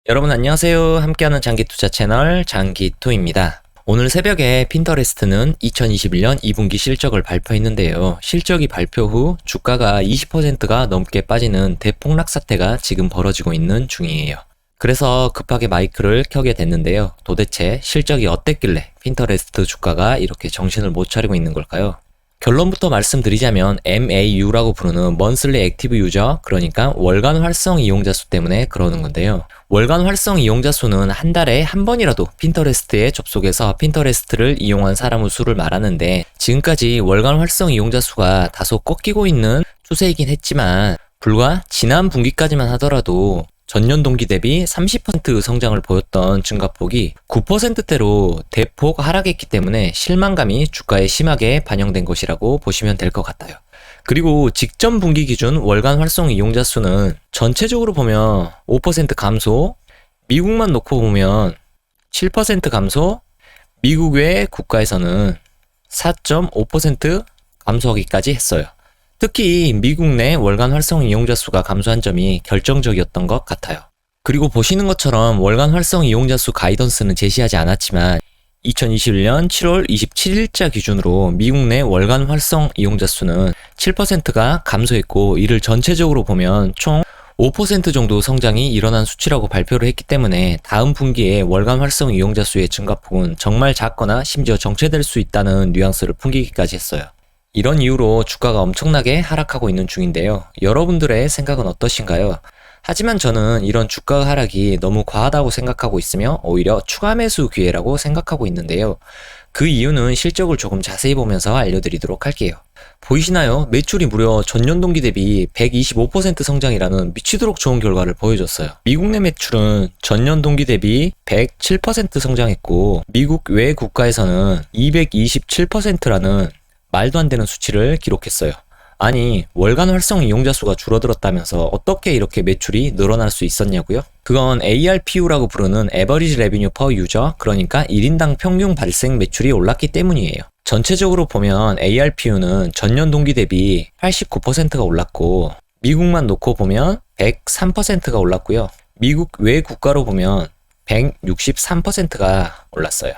여러분 안녕하세요. 함께하는 장기투자 채널 장기투입니다. 오늘 새벽에 핀터레스트는 2021년 2분기 실적을 발표했는데요. 실적이 발표 후 주가가 20%가 넘게 빠지는 대폭락 사태가 지금 벌어지고 있는 중이에요. 그래서 급하게 마이크를 켜게 됐는데요. 도대체 실적이 어땠길래 핀터레스트 주가가 이렇게 정신을 못 차리고 있는 걸까요? 결론부터 말씀드리자면 MAU라고 부르는 Monthly Active User, 그러니까 월간 활성 이용자 수 때문에 그러는 건데요. 월간 활성 이용자 수는 한 달에 한 번이라도 핀터레스트에 접속해서 핀터레스트를 이용한 사람의 수를 말하는데, 지금까지 월간 활성 이용자 수가 다소 꺾이고 있는 추세이긴 했지만 불과 지난 분기까지만 하더라도 전년 동기 대비 30% 성장을 보였던 증가폭이 9%대로 대폭 하락했기 때문에 실망감이 주가에 심하게 반영된 것이라고 보시면 될 것 같아요. 그리고 직전 분기 기준 월간 활성 이용자 수는 전체적으로 보면 5% 감소, 미국만 놓고 보면 7% 감소, 미국 외 국가에서는 4.5% 감소하기까지 했어요. 특히 미국 내 월간 활성 이용자 수가 감소한 점이 결정적이었던 것 같아요. 그리고 보시는 것처럼 월간 활성 이용자 수 가이던스는 제시하지 않았지만 2021년 7월 27일자 기준으로 미국 내 월간 활성 이용자 수는 7%가 감소했고, 이를 전체적으로 보면 총 5% 정도 성장이 일어난 수치라고 발표를 했기 때문에 다음 분기에 월간 활성 이용자 수의 증가폭은 정말 작거나 심지어 정체될 수 있다는 뉘앙스를 풍기기까지 했어요. 이런 이유로 주가가 엄청나게 하락하고 있는 중인데요. 여러분들의 생각은 어떠신가요? 하지만 저는 이런 주가 하락이 너무 과하다고 생각하고 있으며 오히려 추가 매수 기회라고 생각하고 있는데요. 그 이유는 실적을 조금 자세히 보면서 알려드리도록 할게요. 보이시나요? 매출이 무려 전년 동기 대비 125% 성장이라는 미치도록 좋은 결과를 보여줬어요. 미국 내 매출은 전년 동기 대비 107% 성장했고, 미국 외 국가에서는 227%라는 말도 안 되는 수치를 기록했어요. 아니, 월간 활성 이용자 수가 줄어들었다면서 어떻게 이렇게 매출이 늘어날 수 있었냐고요? 그건 ARPU라고 부르는 Average Revenue Per User, 그러니까 1인당 평균 발생 매출이 올랐기 때문이에요. 전체적으로 보면 ARPU는 전년 동기 대비 89%가 올랐고, 미국만 놓고 보면 103%가 올랐고요. 미국 외 국가로 보면 163%가 올랐어요.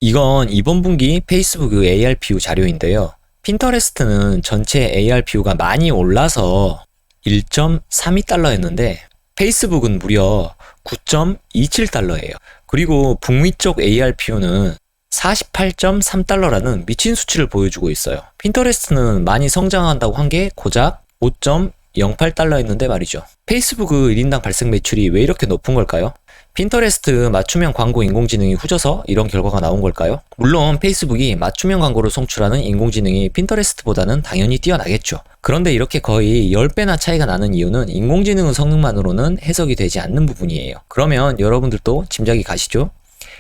이건 이번 분기 페이스북 ARPU 자료인데요. 핀터레스트는 전체 ARPU가 많이 올라서 1.32달러였는데 페이스북은 무려 9.27달러예요. 그리고 북미 쪽 ARPU는 48.3달러라는 미친 수치를 보여주고 있어요. 핀터레스트는 많이 성장한다고 한 게 고작 5.08달러였는데 말이죠. 페이스북 1인당 발생 매출이 왜 이렇게 높은 걸까요? 핀터레스트 맞춤형 광고 인공지능이 후져서 이런 결과가 나온 걸까요? 물론 페이스북이 맞춤형 광고를 송출하는 인공지능이 핀터레스트보다는 당연히 뛰어나겠죠. 그런데 이렇게 거의 10배나 차이가 나는 이유는 인공지능 성능만으로는 해석이 되지 않는 부분이에요. 그러면 여러분들도 짐작이 가시죠?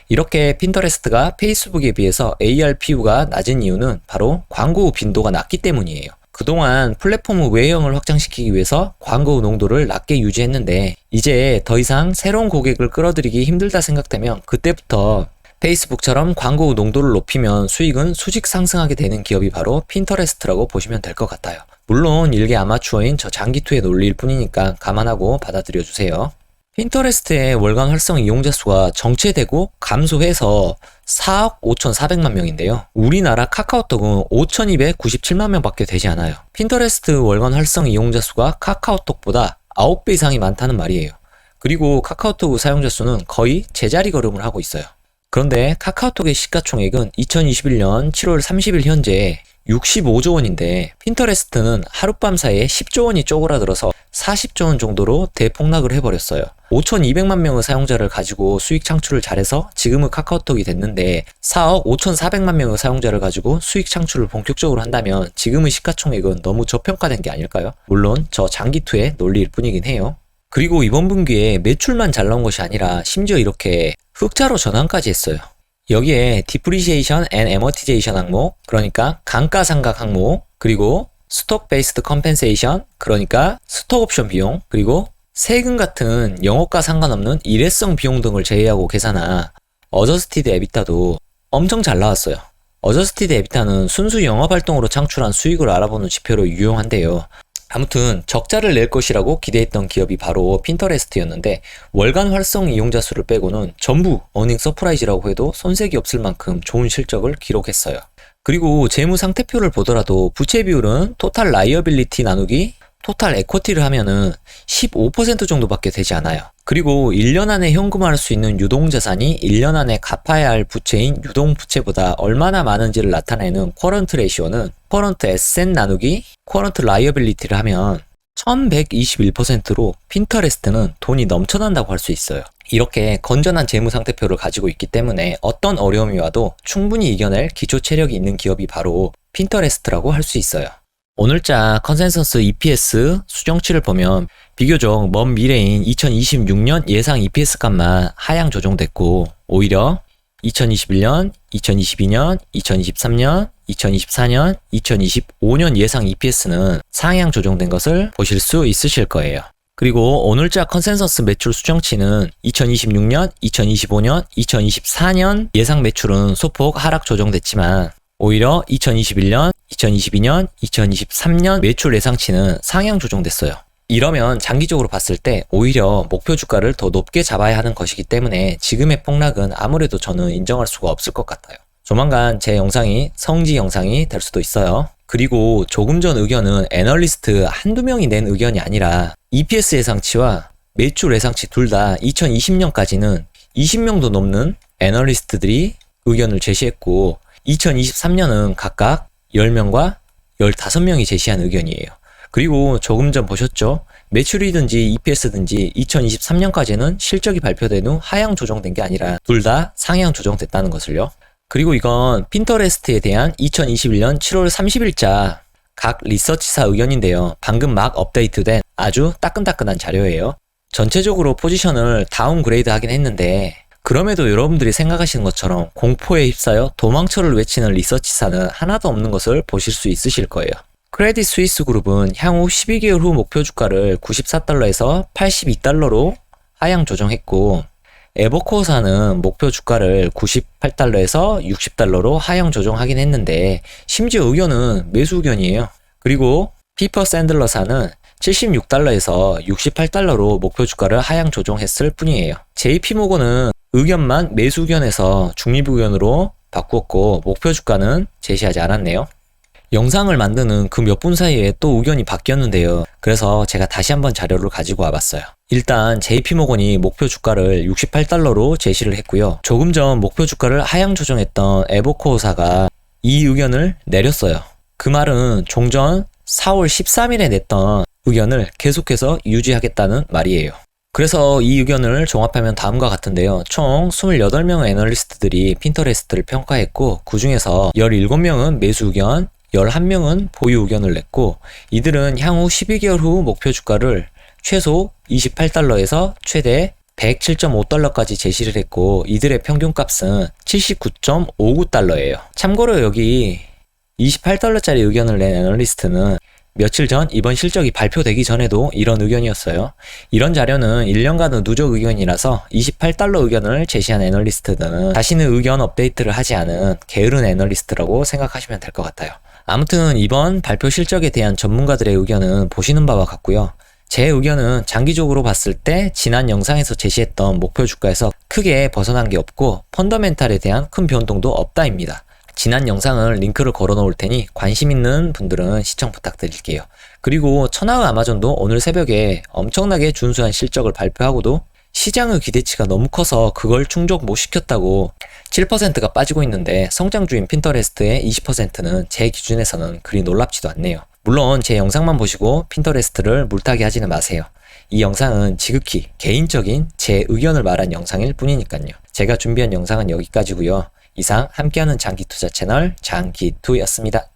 이렇게 핀터레스트가 페이스북에 비해서 ARPU가 낮은 이유는 바로 광고 빈도가 낮기 때문이에요. 그동안 플랫폼 외형을 확장시키기 위해서 광고 농도를 낮게 유지했는데 이제 더 이상 새로운 고객을 끌어들이기 힘들다 생각되면 그때부터 페이스북처럼 광고 농도를 높이면 수익은 수직 상승하게 되는 기업이 바로 핀터레스트라고 보시면 될 것 같아요. 물론 일개 아마추어인 저 장기투의 논리일 뿐이니까 감안하고 받아들여 주세요. 핀터레스트의 월간 활성 이용자 수가 정체되고 감소해서 4억 5,400만 명인데요. 우리나라 카카오톡은 5,297만 명밖에 되지 않아요. 핀터레스트 월간 활성 이용자 수가 카카오톡보다 9배 이상이 많다는 말이에요. 그리고 카카오톡 사용자 수는 거의 제자리 걸음을 하고 있어요. 그런데 카카오톡의 시가총액은 2021년 7월 30일 현재 65조 원인데 핀터레스트는 하룻밤 사이에 10조 원이 쪼그라들어서 40조 원 정도로 대폭락을 해버렸어요. 5,200만 명의 사용자를 가지고 수익 창출을 잘해서 지금의 카카오톡이 됐는데 4억 5,400만 명의 사용자를 가지고 수익 창출을 본격적으로 한다면 지금의 시가총액은 너무 저평가된 게 아닐까요? 물론 저 장기투의 논리일 뿐이긴 해요. 그리고 이번 분기에 매출만 잘 나온 것이 아니라 심지어 이렇게 흑자로 전환까지 했어요. 여기에 Depreciation and Amortization 항목, 그러니까 감가상각 항목, 그리고 Stock Based Compensation, 그러니까 스톡 옵션 비용, 그리고 세금 같은 영업과 상관없는 일회성 비용 등을 제외하고 계산한 Adjusted EBITDA도 엄청 잘 나왔어요. Adjusted EBITDA는 순수 영업활동으로 창출한 수익을 알아보는 지표로 유용한데요. 아무튼 적자를 낼 것이라고 기대했던 기업이 바로 핀터레스트였는데 월간 활성 이용자 수를 빼고는 전부 어닝 서프라이즈라고 해도 손색이 없을 만큼 좋은 실적을 기록했어요. 그리고 재무 상태표를 보더라도 부채 비율은 토탈 라이어빌리티 나누기 토탈 에쿼티를 하면은 15% 정도밖에 되지 않아요. 그리고 1년 안에 현금화할 수 있는 유동자산이 1년 안에 갚아야 할 부채인 유동부채보다 얼마나 많은지를 나타내는 쿼런트 레시오는 쿼런트 에셋 나누기 쿼런트 라이어빌리티를 하면 1121%로 핀터레스트는 돈이 넘쳐난다고 할 수 있어요. 이렇게 건전한 재무 상태표를 가지고 있기 때문에 어떤 어려움이 와도 충분히 이겨낼 기초 체력이 있는 기업이 바로 핀터레스트라고 할 수 있어요. 오늘자 컨센서스 EPS 수정치를 보면 비교적 먼 미래인 2026년 예상 EPS 값만 하향 조정됐고 오히려 2021년, 2022년, 2023년, 2024년, 2025년 예상 EPS는 상향 조정된 것을 보실 수 있으실 거예요. 그리고 오늘자 컨센서스 매출 수정치는 2026년, 2025년, 2024년 예상 매출은 소폭 하락 조정됐지만 오히려 2021년, 2022년, 2023년 매출 예상치는 상향 조정됐어요. 이러면 장기적으로 봤을 때 오히려 목표 주가를 더 높게 잡아야 하는 것이기 때문에 지금의 폭락은 아무래도 저는 인정할 수가 없을 것 같아요. 조만간 제 영상이 성지 영상이 될 수도 있어요. 그리고 조금 전 의견은 애널리스트 한두 명이 낸 의견이 아니라 EPS 예상치와 매출 예상치 둘 다 2020년까지는 20명도 넘는 애널리스트들이 의견을 제시했고 2023년은 각각 10명과 15명이 제시한 의견이에요. 그리고 조금 전 보셨죠? 매출이든지 EPS든지 2023년까지는 실적이 발표된 후 하향 조정된 게 아니라 둘 다 상향 조정됐다는 것을요. 그리고 이건 핀터레스트에 대한 2021년 7월 30일자 각 리서치사 의견인데요. 방금 막 업데이트된 아주 따끈따끈한 자료예요. 전체적으로 포지션을 다운그레이드 하긴 했는데 그럼에도 여러분들이 생각하시는 것처럼 공포에 휩싸여 도망쳐를 외치는 리서치사는 하나도 없는 것을 보실 수 있으실 거예요. 크레딧 스위스 그룹은 향후 12개월 후 목표 주가를 94달러에서 82달러로 하향 조정했고 에버코어사는 목표 주가를 98달러에서 60달러로 하향 조정하긴 했는데 심지어 의견은 매수 의견이에요. 그리고 피퍼 샌들러사는 76달러에서 68달러로 목표 주가를 하향 조정했을 뿐이에요. JP모건은 의견만 매수 의견에서 중립 의견으로 바꾸었고 목표 주가는 제시하지 않았네요. 영상을 만드는 그 몇 분 사이에 또 의견이 바뀌었는데요. 그래서 제가 다시 한번 자료를 가지고 와봤어요. 일단 JP모건이 목표 주가를 68달러로 제시를 했고요. 조금 전 목표 주가를 하향 조정했던 에버코어사가 이 의견을 내렸어요. 그 말은 종전 4월 13일에 냈던 의견을 계속해서 유지하겠다는 말이에요. 그래서 이 의견을 종합하면 다음과 같은데요. 총 28명의 애널리스트들이 핀터레스트를 평가했고 그 중에서 17명은 매수 의견, 11명은 보유 의견을 냈고 이들은 향후 12개월 후 목표 주가를 최소 28달러에서 최대 107.5달러까지 제시를 했고 이들의 평균값은 79.59달러예요. 참고로 여기 28달러짜리 의견을 낸 애널리스트는 며칠 전 이번 실적이 발표되기 전에도 이런 의견이었어요. 이런 자료는 1년간의 누적 의견이라서 28달러 의견을 제시한 애널리스트들은 자신의 의견 업데이트를 하지 않은 게으른 애널리스트라고 생각하시면 될 것 같아요. 아무튼 이번 발표 실적에 대한 전문가들의 의견은 보시는 바와 같고요. 제 의견은 장기적으로 봤을 때 지난 영상에서 제시했던 목표 주가에서 크게 벗어난 게 없고 펀더멘탈에 대한 큰 변동도 없다입니다. 지난 영상을 링크를 걸어 놓을 테니 관심 있는 분들은 시청 부탁드릴게요. 그리고 천하의 아마존도 오늘 새벽에 엄청나게 준수한 실적을 발표하고도 시장의 기대치가 너무 커서 그걸 충족 못 시켰다고 7%가 빠지고 있는데 성장주인 핀터레스트의 20%는 제 기준에서는 그리 놀랍지도 않네요. 물론 제 영상만 보시고 핀터레스트를 물타기 하지는 마세요. 이 영상은 지극히 개인적인 제 의견을 말한 영상일 뿐이니까요. 제가 준비한 영상은 여기까지고요. 이상 함께하는 장기투자 채널 장기투였습니다.